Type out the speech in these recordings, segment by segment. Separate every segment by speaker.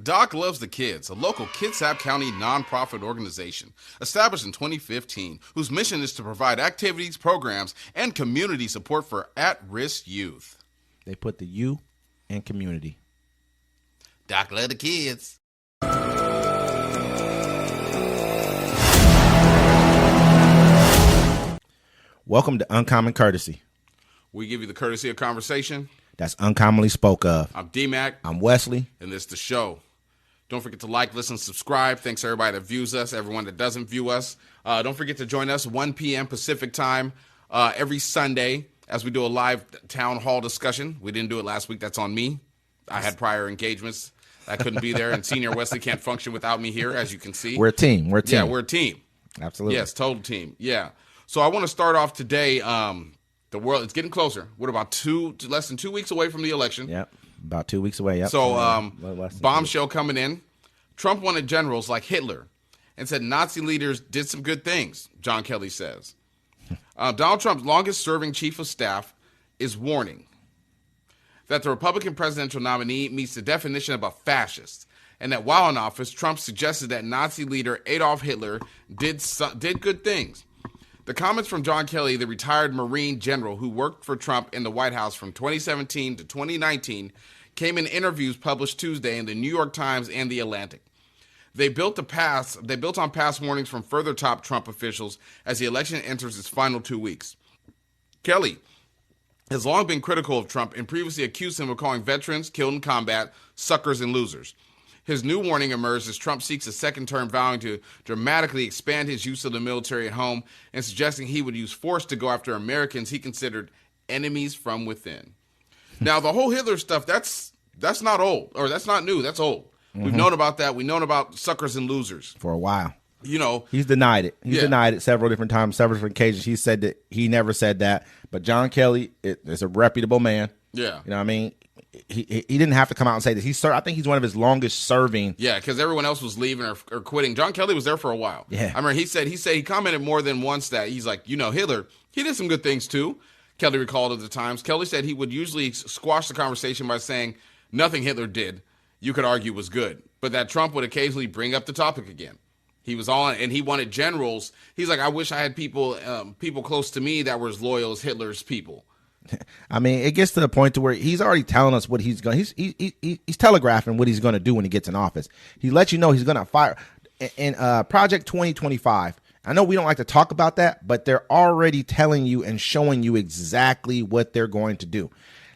Speaker 1: Doc Loves the Kids, a local Kitsap County nonprofit organization established in 2015, whose mission is to provide activities, programs, and community support for at-risk youth.
Speaker 2: They put the U in community.
Speaker 1: Doc Loves the Kids.
Speaker 2: Welcome to Uncommon Courtesy.
Speaker 1: We give you the courtesy of conversation
Speaker 2: That's uncommonly spoke of.
Speaker 1: I'm D-Mac.
Speaker 2: I'm Wesley.
Speaker 1: And this is the show. Don't forget to like, listen, subscribe. Thanks to everybody that views us, everyone that doesn't view us. Don't forget to join us 1 p.m. Pacific time every Sunday as we do a live town hall discussion. We didn't do it last week. That's on me. I had prior engagements. I couldn't be there, and Senior Wesley can't function without me here, as you can see.
Speaker 2: We're a team.
Speaker 1: Yeah, we're a team.
Speaker 2: Absolutely.
Speaker 1: Yes, total team. Yeah. So I want to start off today. The world, it's getting closer. We're about less than 2 weeks away from the election.
Speaker 2: Yep. About 2 weeks away. Yep.
Speaker 1: So bombshell coming in. Trump wanted generals like Hitler and said Nazi leaders did some good things, John Kelly says. Donald Trump's longest serving chief of staff is warning that the Republican presidential nominee meets the definition of a fascist, and that while in office, Trump suggested that Nazi leader Adolf Hitler did good things. The comments from John Kelly, the retired Marine general who worked for Trump in the White House from 2017 to 2019, came in interviews published Tuesday in the New York Times and The Atlantic. They built on past warnings from further top Trump officials as the election enters its final 2 weeks. Kelly has long been critical of Trump and previously accused him of calling veterans killed in combat suckers and losers. His new warning emerged as Trump seeks a second term, vowing to dramatically expand his use of the military at home and suggesting he would use force to go after Americans he considered enemies from within. Now, the whole Hitler stuff, that's not old, or that's not new. That's old. Mm-hmm. We've known about that. We've known about suckers and losers.
Speaker 2: For a while.
Speaker 1: You know.
Speaker 2: He's denied it. He's denied it several different times, several different occasions. He said that he never said that. But John Kelly is a reputable man.
Speaker 1: Yeah.
Speaker 2: You know what I mean? He didn't have to come out and say this. I think he's one of his longest serving.
Speaker 1: Yeah, because everyone else was leaving or quitting. John Kelly was there for a while.
Speaker 2: Yeah.
Speaker 1: I remember he commented more than once that he's like, Hitler, he did some good things too. Kelly recalled at the Times. Kelly said he would usually squash the conversation by saying nothing Hitler did, you could argue, was good, but that Trump would occasionally bring up the topic again. He was on, and he wanted generals. He's like, I wish I had people close to me that were as loyal as Hitler's people.
Speaker 2: I mean, it gets to the point to where he's already telling us what he's going. He's telegraphing what he's going to do when he gets in office. He lets you know he's going to fire in Project 2025. I know we don't like to talk about that, but they're already telling you and showing you exactly what they're going to do.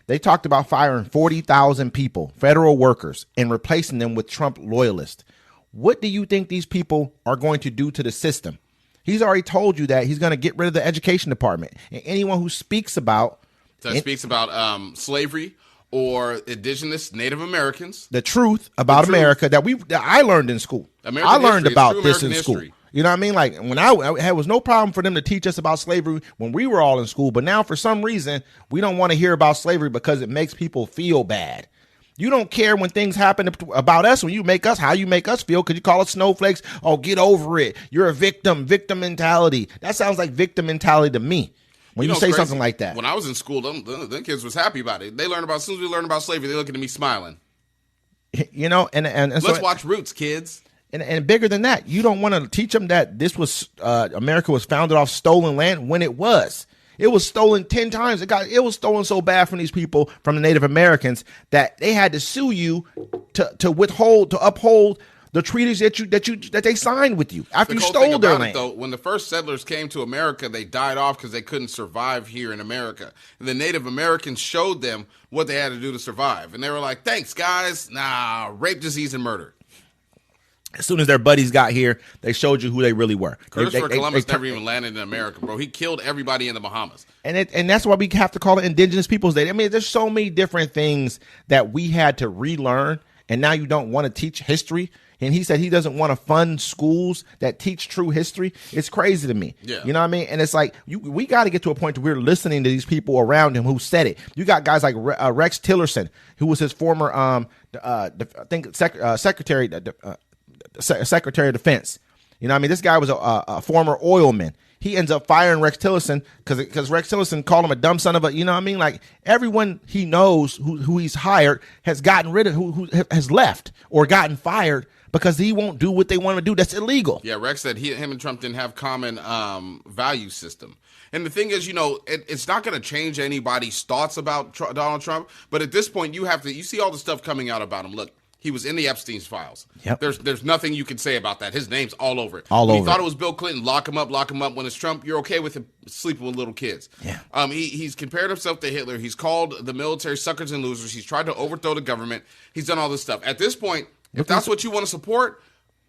Speaker 2: They talked about firing 40,000 people, federal workers, and replacing them with Trump loyalists. What do you think these people are going to do to the system? He's already told you that he's going to get rid of the education department, and anyone who speaks about
Speaker 1: slavery or indigenous Native Americans,
Speaker 2: the truth about America that I learned in school. I learned about this in school. You know what I mean? Like when it was no problem for them to teach us about slavery when we were all in school, but now for some reason we don't want to hear about slavery because it makes people feel bad. You don't care when things happen about us, when you make us, how you make us feel, because you call us snowflakes. Oh, get over it. You're a victim mentality. That sounds like victim mentality to me. When you say crazy, something like that.
Speaker 1: When I was in school, them kids was happy about it. As soon as we learned about slavery, they looking at me smiling.
Speaker 2: You know, and
Speaker 1: let's watch Roots, kids.
Speaker 2: And bigger than that, you don't want to teach them that this was America was founded off stolen land when it was. It was stolen 10 times. It was stolen so bad from these people, from the Native Americans, that they had to sue you to uphold the treaties that they signed with you after you stole their land.
Speaker 1: Though, when the first settlers came to America, they died off because they couldn't survive here in America. And the Native Americans showed them what they had to do to survive. And they were like, thanks, guys. Nah, rape, disease, and murder.
Speaker 2: As soon as their buddies got here, they showed you who they really were.
Speaker 1: Christopher Columbus never even landed in America, bro. He killed everybody in the Bahamas.
Speaker 2: And that's why we have to call it Indigenous Peoples Day. I mean, there's so many different things that we had to relearn, and now you don't want to teach history. And he said he doesn't want to fund schools that teach true history. It's crazy to me.
Speaker 1: Yeah.
Speaker 2: You know what I mean? And it's like, we got to get to a point where we're listening to these people around him who said it. You got guys like Rex Tillerson, who was his former, Secretary of Defense. You know what I mean? This guy was a former oilman. he ends up firing Rex Tillerson because Rex Tillerson called him a dumb son of a, you know what I mean? Like everyone he knows who he's hired has gotten rid of, who has left or gotten fired because he won't do what they want to do. That's illegal.
Speaker 1: Yeah, Rex said him and Trump didn't have common value system. And the thing is, it's not going to change anybody's thoughts about Donald Trump. But at this point, you see all the stuff coming out about him. Look, he was in the Epstein's files.
Speaker 2: Yep.
Speaker 1: There's nothing you can say about that. His name's all over it.
Speaker 2: You
Speaker 1: thought it was Bill Clinton, lock him up. When it's Trump, you're okay with him sleeping with little kids.
Speaker 2: Yeah.
Speaker 1: He's compared himself to Hitler. He's called the military suckers and losers. He's tried to overthrow the government. He's done all this stuff. At this point, if that's what you want to support,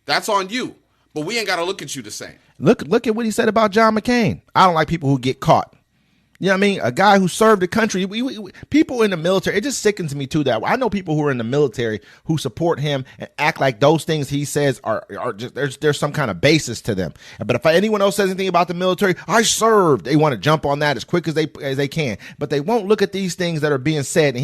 Speaker 1: that's on you. But we ain't got to look at you the same.
Speaker 2: Look at what he said about John McCain. I don't like people who get caught. You know what I mean? A guy who served the country. People in the military, it just sickens me too that I know people who are in the military who support him and act like those things he says are just there's some kind of basis to them. But if anyone else says anything about the military, I served, they want to jump on that as quick as they can. But they won't look at these things that are being said. And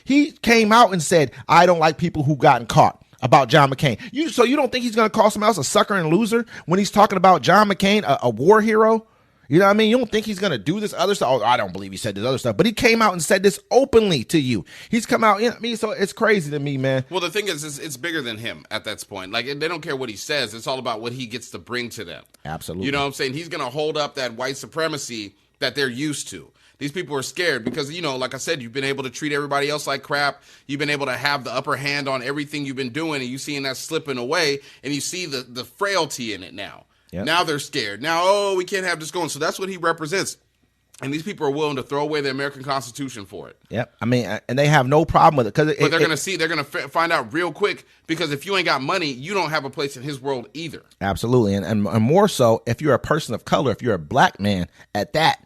Speaker 2: he came out and said, I don't like people who gotten caught. About John McCain. So you don't think he's going to call someone else a sucker and loser when he's talking about John McCain, a war hero? You know what I mean? You don't think he's going to do this other stuff? Oh, I don't believe he said this other stuff. But he came out and said this openly to you. He's come out, you know what I mean? So it's crazy to me, man.
Speaker 1: Well, the thing is it's bigger than him at that point. Like, they don't care what he says. It's all about what he gets to bring to them.
Speaker 2: Absolutely.
Speaker 1: You know what I'm saying? He's going to hold up that white supremacy that they're used to. These people are scared because, like I said, you've been able to treat everybody else like crap. You've been able to have the upper hand on everything you've been doing, and you seeing that slipping away, and you see the frailty in it now. Yep. Now they're scared. Now, we can't have this going. So that's what he represents. And these people are willing to throw away the American Constitution for it.
Speaker 2: Yep. I mean, and they have no problem with it.
Speaker 1: But they're going to find out real quick because if you ain't got money, you don't have a place in his world either.
Speaker 2: Absolutely. And more so, if you're a person of color, if you're a black man at that,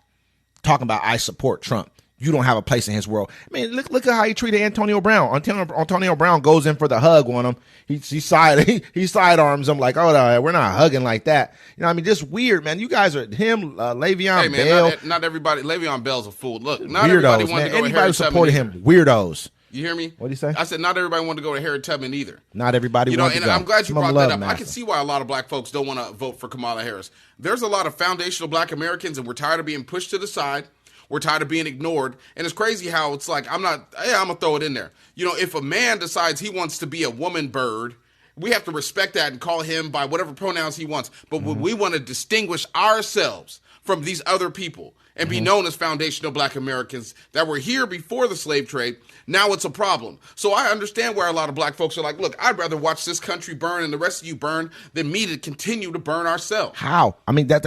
Speaker 2: talking about I support Trump, you don't have a place in his world. I mean, look at how he treated Antonio Brown. Antonio Brown goes in for the hug on him. He sidearms him like, oh no, we're not hugging like that. You know what I mean? Just weird, man. You guys are him, Le'Veon Bell.
Speaker 1: Not everybody. Le'Veon Bell's a fool. Look, not
Speaker 2: weirdos,
Speaker 1: everybody wanted
Speaker 2: man.
Speaker 1: to go
Speaker 2: Anybody
Speaker 1: to Harry
Speaker 2: who supported
Speaker 1: Tubman
Speaker 2: him, weirdos.
Speaker 1: You hear me?
Speaker 2: What do you say?
Speaker 1: I said not everybody wanted to go to Harry Tubman either.
Speaker 2: Not everybody wanted to go.
Speaker 1: And I'm glad you brought that up.
Speaker 2: Master.
Speaker 1: I can see why a lot of black folks don't want to vote for Kamala Harris. There's a lot of foundational black Americans, and we're tired of being pushed to the side. We're tired of being ignored. And it's crazy how it's like, I'm going to throw it in there. If a man decides he wants to be a woman bird, we have to respect that and call him by whatever pronouns he wants. But when we want to distinguish ourselves from these other people and be known as foundational black Americans that were here before the slave trade, now it's a problem. So I understand where a lot of black folks are like, look, I'd rather watch this country burn and the rest of you burn than me to continue to burn ourselves.
Speaker 2: How? I mean, that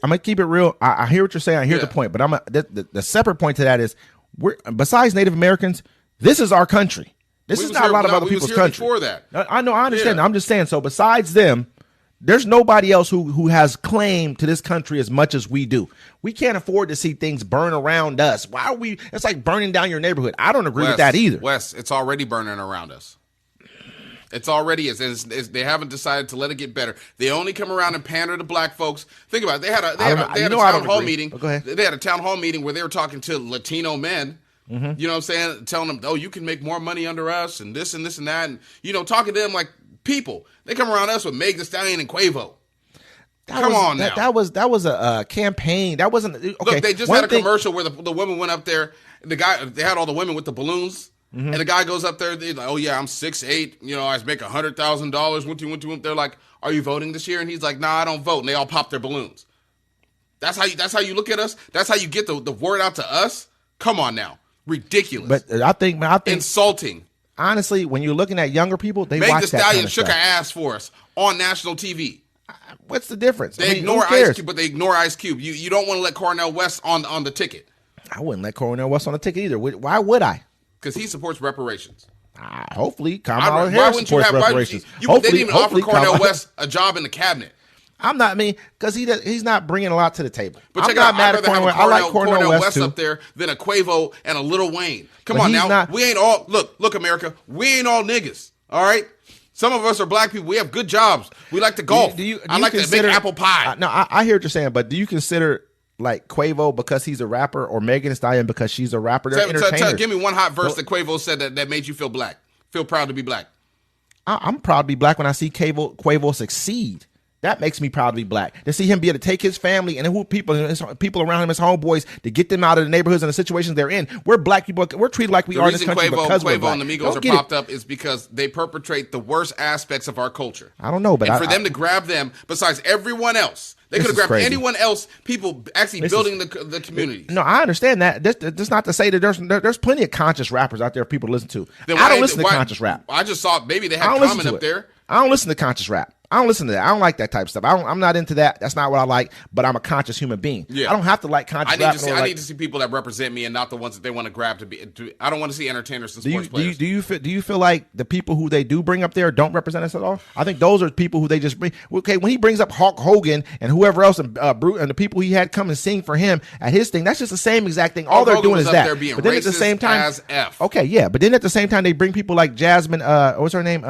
Speaker 2: I'm going to keep it real. I hear what you're saying. I hear the point. But the separate point to that is, besides Native Americans, this is our country. This is not a lot of other people's country.
Speaker 1: Before that.
Speaker 2: I know. I understand. I'm just saying. So besides them, there's nobody else who has claim to this country as much as we do. We can't afford to see things burn around us. Why are we? It's like burning down your neighborhood. I don't agree with that either.
Speaker 1: Wes, it's already burning around us. It's already they haven't decided to let it get better. They only come around and pander to black folks. Think about it. They had a town hall meeting.
Speaker 2: Go ahead.
Speaker 1: They had a town hall meeting where they were talking to Latino men. Mm-hmm. You know what I'm saying? Telling them, oh, you can make more money under us and this and this and that. And, talking to them like people. They come around us with Meg Thee Stallion and Quavo. Come on now.
Speaker 2: That was a campaign. That wasn't okay.
Speaker 1: Look, they just had a commercial where the women went up there. They had all the women with the balloons, and the guy goes up there. They're like, "Oh yeah, I'm 6'8". I make $100,000. They're like, "Are you voting this year?" And he's like, "Nah, I don't vote." And they all pop their balloons. That's how you look at us. That's how you get the word out to us. Come on now, ridiculous.
Speaker 2: But I think
Speaker 1: insulting.
Speaker 2: Honestly, when you're looking at younger people, they
Speaker 1: Meg
Speaker 2: watch
Speaker 1: Thee
Speaker 2: that
Speaker 1: Stallion
Speaker 2: kind of
Speaker 1: shook
Speaker 2: stuff.
Speaker 1: her ass for us on national TV.
Speaker 2: What's the difference?
Speaker 1: They ignore Ice Cube, but they ignore Ice Cube. You don't want to let Cornel West on the ticket.
Speaker 2: I wouldn't let Cornel West on the ticket either. Why would I?
Speaker 1: Because he supports reparations.
Speaker 2: Hopefully, Kamala Harris supports reparations.
Speaker 1: They didn't even offer Cornel West a job in the cabinet.
Speaker 2: Because he's not bringing a lot to the table.
Speaker 1: But
Speaker 2: I'm
Speaker 1: check
Speaker 2: not
Speaker 1: out,
Speaker 2: mad at Cornel West. I like Cornel West too.
Speaker 1: up there than a Quavo and a Lil Wayne. Come on now, we ain't all look, America. We ain't all niggas. All right. Some of us are black people. We have good jobs. We like to golf. I like to make apple pie.
Speaker 2: No, I hear what you're saying, but do you consider like Quavo because he's a rapper or Megan Thee Stallion because she's a rapper? They're entertainers.
Speaker 1: Give me one hot verse that Quavo said that made you feel black. Feel proud to be black.
Speaker 2: I'm proud to be black when I see Quavo succeed. That makes me proud to be black. To see him be able to take his family and people around him, his homeboys, to get them out of the neighborhoods and the situations they're in. We're black people. We're treated like we are in this country because we're black.
Speaker 1: Quavo and the Migos are popped up is because they perpetrate the worst aspects of our culture.
Speaker 2: I don't know, but
Speaker 1: for them to grab them, besides everyone else, they could have grabbed anyone else. People actually building the community.
Speaker 2: No, I understand that. That's not to say that there's plenty of conscious rappers out there for people to listen to. I don't listen to conscious rap.
Speaker 1: I just saw maybe they had Common up there.
Speaker 2: I don't listen to conscious rap. I don't listen to that. I don't like that type of stuff. I'm not into that. That's not what I like. But I'm a conscious human being. Yeah. I don't have to like conscious rap.
Speaker 1: I need to see people that represent me and not the ones that they want to grab to be. I don't want to see entertainers and sports players.
Speaker 2: Do you feel like the people who they do bring up there don't represent us at all? I think those are people who they just bring. Okay, when he brings up Hulk Hogan and whoever else and the people he had come and sing for him at his thing, that's just the same exact thing. All they're doing is that.
Speaker 1: But then at the same time,
Speaker 2: okay, yeah. But then at the same time, they bring people like Jasmine. What's her name?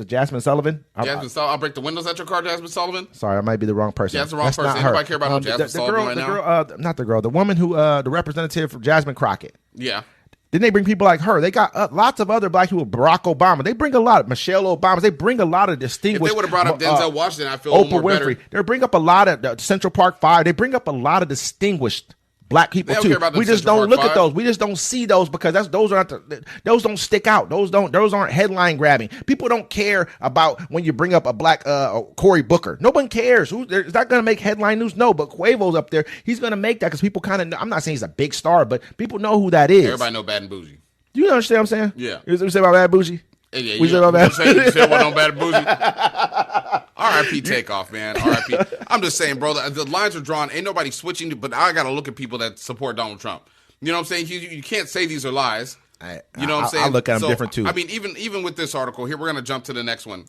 Speaker 2: Jasmine Sullivan.
Speaker 1: I'll break the windows at your car, Jasmine Sullivan.
Speaker 2: Sorry, I might be the wrong person.
Speaker 1: Yeah, that's the wrong person. Anybody care about no Jasmine Sullivan right
Speaker 2: now? Not the girl. The woman who, the representative for Jasmine Crockett.
Speaker 1: Yeah.
Speaker 2: Then they bring people like her. They got lots of other black people. Barack Obama. They bring a lot of Michelle Obama. They bring a lot of distinguished.
Speaker 1: If they would have brought up Denzel Washington, I feel
Speaker 2: Oprah
Speaker 1: more
Speaker 2: Winfrey.
Speaker 1: better.
Speaker 2: They bring up a lot of Central Park 5. They bring up a lot of distinguished black people too. We just don't look at those. We just don't see those because those don't stick out. Those aren't headline grabbing. People don't care about when you bring up a black Cory Booker. No one cares. Is that going to make headline news? No, but Quavo's up there. He's going to make that because people kind of. I'm not saying he's a big star, but people know who that is.
Speaker 1: Everybody know Bad and Bougie.
Speaker 2: Do you understand what I'm saying?
Speaker 1: Yeah.
Speaker 2: You say about Bad Bougie?
Speaker 1: Yeah,
Speaker 2: we said about Bad Bougie.
Speaker 1: You said what on Bad and Bougie? R.I.P. Takeoff, man. R.I.P. I'm just saying, bro, the lines are drawn. Ain't nobody switching, but I got to look at people that support Donald Trump. You know what I'm saying? You can't say these are lies. You know what I'm saying?
Speaker 2: I look at them different, too.
Speaker 1: I mean, even with this article, here, we're going to jump to the next one.